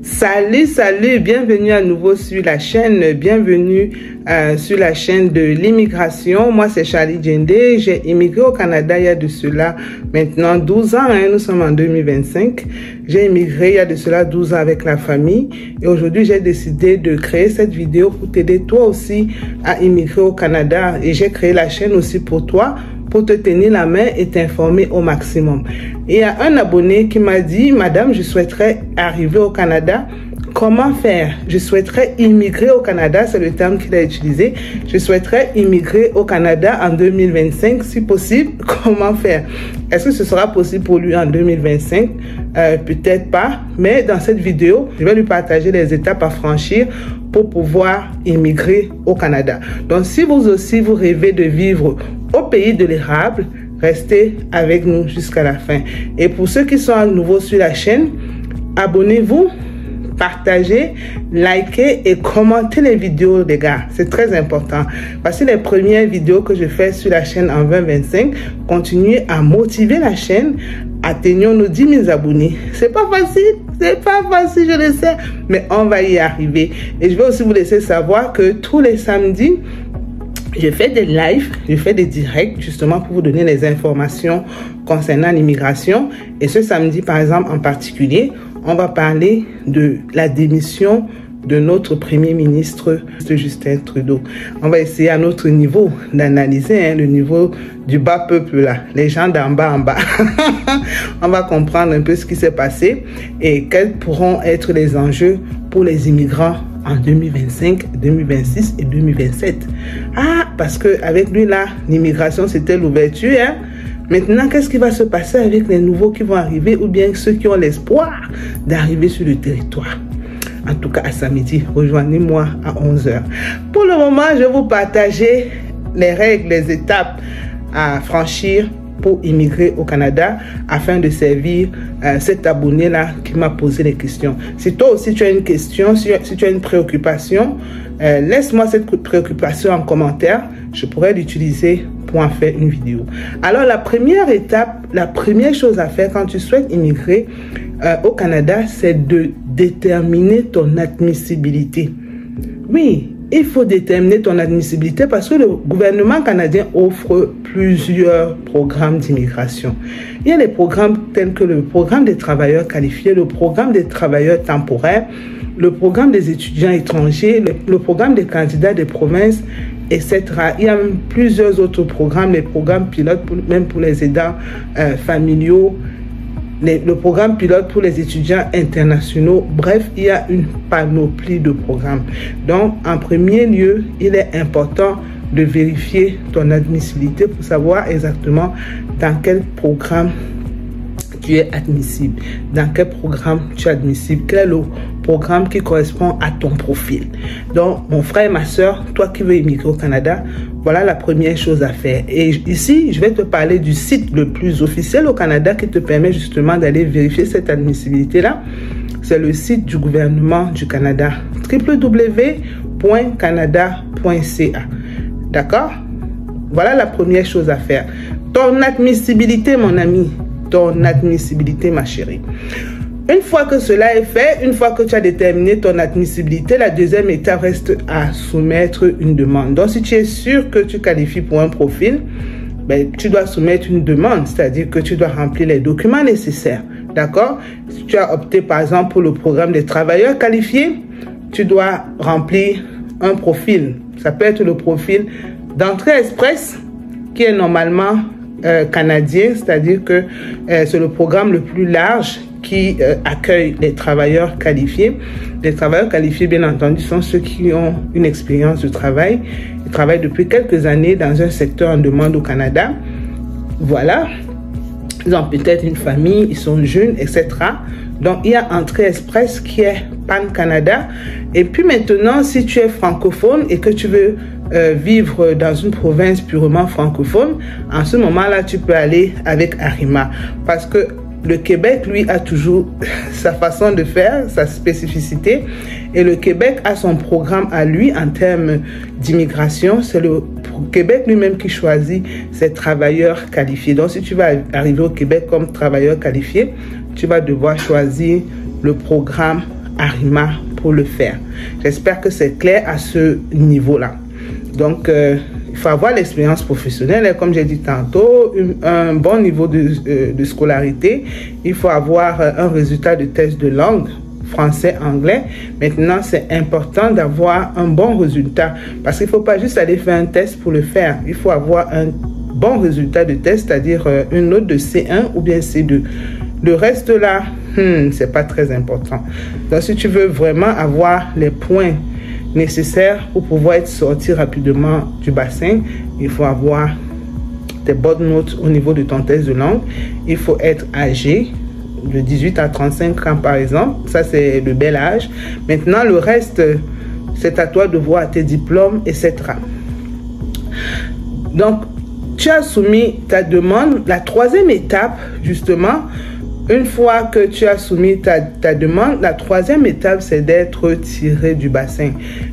Salut, bienvenue à nouveau sur la chaîne, bienvenue sur la chaîne de l'immigration. Moi c'est Charlie Djendé, j'ai immigré au Canada il y a de cela maintenant 12 ans, nous sommes en 2025. J'ai immigré il y a de cela 12 ans avec la famille et aujourd'hui j'ai décidé de créer cette vidéo pour t'aider toi aussi à immigrer au Canada et j'ai créé la chaîne aussi pour toi, pour te tenir la main et t'informer au maximum. Et il y a un abonné qui m'a dit, Madame, je souhaiterais arriver au Canada. Comment faire? Je souhaiterais immigrer au Canada, c'est le terme qu'il a utilisé. Je souhaiterais immigrer au Canada en 2025, si possible. Comment faire? Est-ce que ce sera possible pour lui en 2025? Peut-être pas, mais dans cette vidéo, je vais lui partager les étapes à franchir pour pouvoir immigrer au Canada. Donc, si vous aussi, vous rêvez de vivre au pays de l'érable, restez avec nous jusqu'à la fin. Et pour ceux qui sont à nouveau sur la chaîne, abonnez-vous, partagez, likez et commentez les vidéos, les gars. C'est très important. Voici les premières vidéos que je fais sur la chaîne en 2025. Continuez à motiver la chaîne. Atteignons nos 10 000 abonnés. C'est pas facile, je le sais, mais on va y arriver. Et je vais aussi vous laisser savoir que tous les samedis, je fais des lives, je fais des directs justement pour vous donner les informations concernant l'immigration. Et ce samedi, par exemple, en particulier, on va parler de la démission de notre Premier ministre, Justin Trudeau. On va essayer à notre niveau d'analyser le niveau du bas peuple, là, les gens d'en bas en bas. On va comprendre un peu ce qui s'est passé et quels pourront être les enjeux pour les immigrants en 2025, 2026 et 2027. Ah, parce qu'avec lui, là, l'immigration, c'était l'ouverture. Hein? Maintenant, qu'est-ce qui va se passer avec les nouveaux qui vont arriver ou bien ceux qui ont l'espoir d'arriver sur le territoire? En tout cas, à samedi, rejoignez-moi à 11h. Pour le moment, je vais vous partager les règles, les étapes à franchir pour immigrer au Canada afin de servir cet abonné-là qui m'a posé les questions. Si toi aussi tu as une question, si tu as une préoccupation, laisse-moi cette préoccupation en commentaire. Je pourrais l'utiliser pour en faire une vidéo. Alors la première étape, la première chose à faire quand tu souhaites immigrer au Canada, c'est de déterminer ton admissibilité. Oui, il faut déterminer ton admissibilité parce que le gouvernement canadien offre plusieurs programmes d'immigration. Il y a les programmes tels que le programme des travailleurs qualifiés, le programme des travailleurs temporaires, le programme des étudiants étrangers, le programme des candidats des provinces, etc. Il y a même plusieurs autres programmes, les programmes pilotes, même pour les aidants familiaux, le programme pilote pour les étudiants internationaux. Bref, il y a une panoplie de programmes. Donc, en premier lieu, il est important de vérifier ton admissibilité pour savoir exactement dans quel programme tu es admissible, dans quel programme tu es admissible, quel est le programme qui correspond à ton profil. Donc, mon frère et ma soeur, toi qui veux immigrer au Canada, voilà la première chose à faire. Et ici, je vais te parler du site le plus officiel au Canada qui te permet justement d'aller vérifier cette admissibilité-là. C'est le site du gouvernement du Canada, www.canada.ca. D'accord? Voilà la première chose à faire. Ton admissibilité, mon ami. Ton admissibilité, ma chérie. Une fois que cela est fait, une fois que tu as déterminé ton admissibilité, la deuxième étape reste à soumettre une demande. Donc, si tu es sûr que tu qualifies pour un profil, ben, tu dois soumettre une demande, c'est-à-dire que tu dois remplir les documents nécessaires. D'accord? Si tu as opté, par exemple, pour le programme des travailleurs qualifiés, tu dois remplir un profil. Ça peut être le profil d'entrée express, qui est normalement canadien, c'est-à-dire que c'est le programme le plus large qui accueille les travailleurs qualifiés. Les travailleurs qualifiés, bien entendu, sont ceux qui ont une expérience de travail. Ils travaillent depuis quelques années dans un secteur en demande au Canada. Voilà. Ils ont peut-être une famille, ils sont jeunes, etc. Donc, il y a Entrée Express qui est Pan-Canada. Et puis maintenant, si tu es francophone et que tu veux vivre dans une province purement francophone, en ce moment-là, tu peux aller avec Arrima. Parce que le Québec, lui, a toujours sa façon de faire, sa spécificité. Et le Québec a son programme à lui en termes d'immigration. C'est le Québec lui-même qui choisit ses travailleurs qualifiés. Donc, si tu vas arriver au Québec comme travailleur qualifié, tu vas devoir choisir le programme ARIMA pour le faire. J'espère que c'est clair à ce niveau-là. Donc, il faut avoir l'expérience professionnelle, et comme j'ai dit tantôt, un bon niveau de scolarité. Il faut avoir un résultat de test de langue, français, anglais. Maintenant, c'est important d'avoir un bon résultat parce qu'il ne faut pas juste aller faire un test pour le faire. Il faut avoir un bon résultat de test, c'est-à-dire une note de C1 ou bien C2. Le reste là, c'est pas très important. Donc, si tu veux vraiment avoir les points nécessaires pour pouvoir être sorti rapidement du bassin, il faut avoir des bonnes notes au niveau de ton test de langue. Il faut être âgé de 18 à 35 ans par exemple. Ça, c'est le bel âge. Maintenant, le reste, c'est à toi de voir tes diplômes, etc. Donc, tu as soumis ta demande. La troisième étape, justement, une fois que tu as soumis ta demande, la troisième étape, c'est d'être tiré du bassin.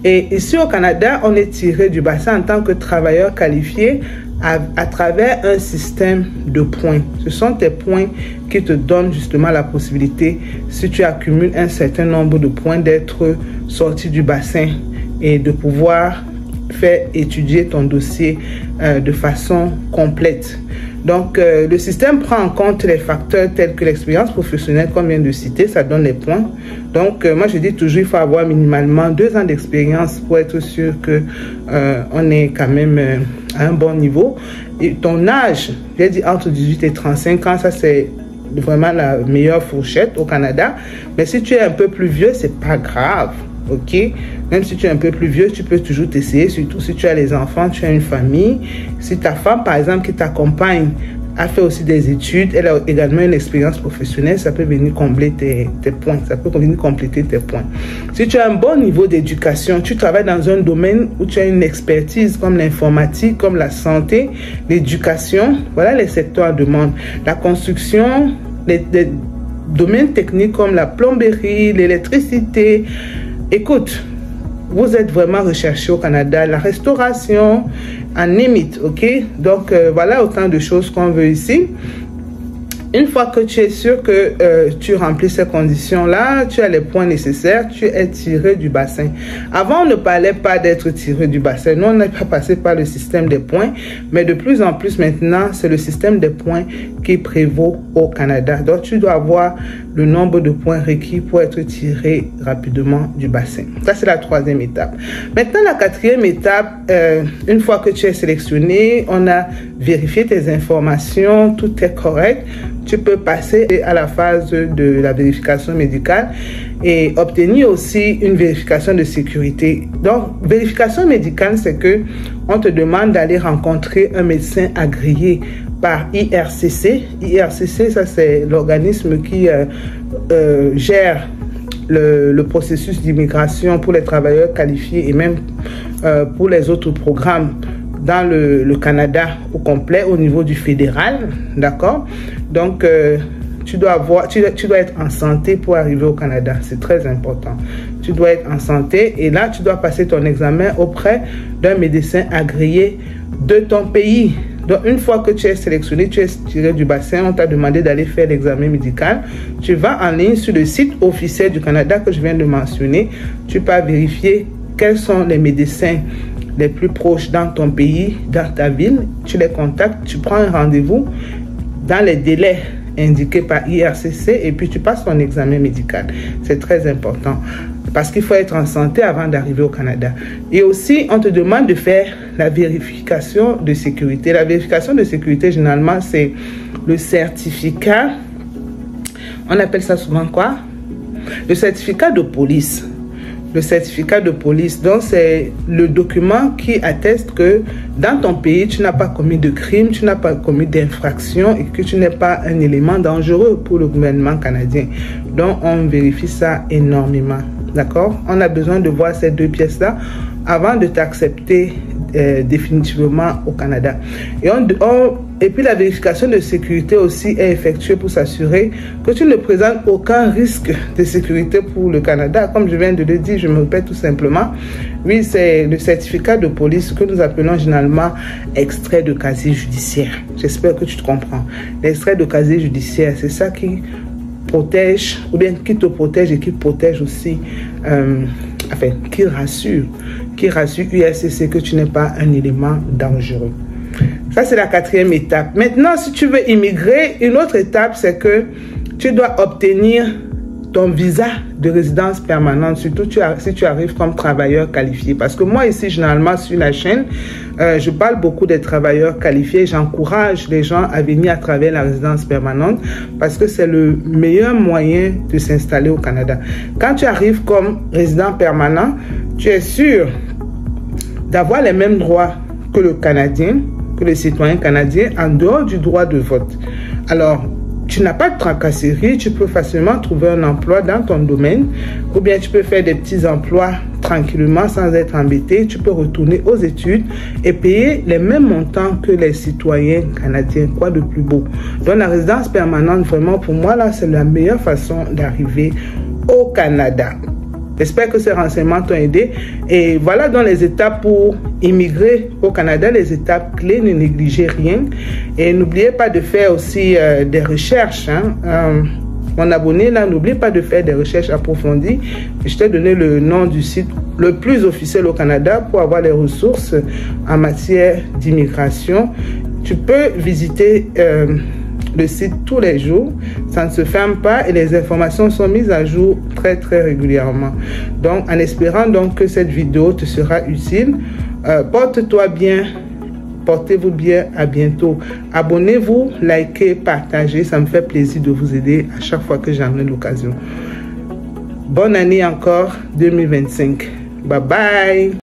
Et ici au Canada, on est tiré du bassin en tant que travailleur qualifié à travers un système de points. Ce sont tes points qui te donnent justement la possibilité, si tu accumules un certain nombre de points, d'être sorti du bassin et de pouvoir faire étudier ton dossier de façon complète. Donc, le système prend en compte les facteurs tels que l'expérience professionnelle qu'on vient de citer, ça donne les points. Donc, moi, je dis toujours, il faut avoir minimalement 2 ans d'expérience pour être sûr que on est quand même à un bon niveau. Et ton âge, j'ai dit entre 18 et 35 ans, ça c'est vraiment la meilleure fourchette au Canada. Mais si tu es un peu plus vieux, c'est pas grave. Ok, même si tu es un peu plus vieux, tu peux toujours t'essayer, surtout si tu as les enfants, tu as une famille. Si ta femme, par exemple, qui t'accompagne, a fait aussi des études, elle a également une expérience professionnelle, ça peut venir combler tes points, ça peut venir compléter tes points. Si tu as un bon niveau d'éducation, tu travailles dans un domaine où tu as une expertise comme l'informatique, comme la santé, l'éducation, voilà les secteurs en demande. La construction, les domaines techniques comme la plomberie, l'électricité. Écoute, vous êtes vraiment recherché au Canada, la restauration, en limite, ok? Donc, voilà autant de choses qu'on veut ici. Une fois que tu es sûr que tu remplis ces conditions-là, tu as les points nécessaires, tu es tiré du bassin. Avant, on ne parlait pas d'être tiré du bassin. Nous, on n'est pas passé par le système des points, mais de plus en plus maintenant, c'est le système des points qui prévaut au Canada. Donc, tu dois avoir le nombre de points requis pour être tiré rapidement du bassin. Ça, c'est la troisième étape. Maintenant, la quatrième étape, une fois que tu es sélectionné, on a vérifié tes informations, tout est correct. Tu peux passer à la phase de la vérification médicale et obtenir aussi une vérification de sécurité. Donc, vérification médicale, c'est que on te demande d'aller rencontrer un médecin agréé par IRCC. IRCC, ça c'est l'organisme qui gère le processus d'immigration pour les travailleurs qualifiés et même pour les autres programmes dans le Canada au complet au niveau du fédéral, d'accord? Donc, tu dois être en santé pour arriver au Canada, c'est très important. Tu dois être en santé et là, tu dois passer ton examen auprès d'un médecin agréé de ton pays. Donc, une fois que tu es sélectionné, tu es tiré du bassin, on t'a demandé d'aller faire l'examen médical. Tu vas en ligne sur le site officiel du Canada que je viens de mentionner. Tu peux vérifier quels sont les médecins les plus proches dans ton pays, dans ta ville. Tu les contactes, tu prends un rendez-vous dans les délais indiqués par IRCC et puis tu passes ton examen médical. C'est très important parce qu'il faut être en santé avant d'arriver au Canada. Et aussi, on te demande de faire la vérification de sécurité. La vérification de sécurité, généralement, c'est le certificat. On appelle ça souvent quoi? Le certificat de police. Le certificat de police, donc c'est le document qui atteste que dans ton pays, tu n'as pas commis de crime, tu n'as pas commis d'infraction et que tu n'es pas un élément dangereux pour le gouvernement canadien. Donc, on vérifie ça énormément, d'accord? On a besoin de voir ces 2 pièces-là avant de t'accepter définitivement au Canada. Et puis la vérification de sécurité aussi est effectuée pour s'assurer que tu ne présentes aucun risque de sécurité pour le Canada. Comme je viens de le dire, je me répète tout simplement. Oui, c'est le certificat de police que nous appelons généralement extrait de casier judiciaire. J'espère que tu te comprends. L'extrait de casier judiciaire, c'est ça qui protège, ou bien qui te protège et qui protège aussi, enfin, qui rassure USCC que tu n'es pas un élément dangereux. Ça, c'est la 4e étape. Maintenant, si tu veux immigrer, une autre étape, c'est que tu dois obtenir ton visa de résidence permanente, surtout si tu arrives comme travailleur qualifié. Parce que moi, ici, généralement, sur la chaîne, je parle beaucoup des travailleurs qualifiés. J'encourage les gens à venir à travers la résidence permanente parce que c'est le meilleur moyen de s'installer au Canada. Quand tu arrives comme résident permanent, tu es sûr d'avoir les mêmes droits que le Canadien, que le citoyen canadien, en dehors du droit de vote. Alors, tu n'as pas de tracasserie, tu peux facilement trouver un emploi dans ton domaine, ou bien tu peux faire des petits emplois tranquillement sans être embêté. Tu peux retourner aux études et payer les mêmes montants que les citoyens canadiens. Quoi de plus beau? Donc la résidence permanente, vraiment pour moi, là, c'est la meilleure façon d'arriver au Canada. J'espère que ces renseignements t'ont aidé. Et voilà donc les étapes pour immigrer au Canada, les étapes clés, ne négligez rien. Et n'oubliez pas de faire aussi des recherches. Mon abonné là, n'oublie pas de faire des recherches approfondies. Je t'ai donné le nom du site le plus officiel au Canada pour avoir les ressources en matière d'immigration. Tu peux visiter le site tous les jours, ça ne se ferme pas et les informations sont mises à jour très régulièrement. Donc en espérant donc que cette vidéo te sera utile, porte-toi bien, portez-vous bien, à bientôt. Abonnez-vous, likez, partagez, ça me fait plaisir de vous aider à chaque fois que j'en ai l'occasion. Bonne année encore 2025. Bye bye.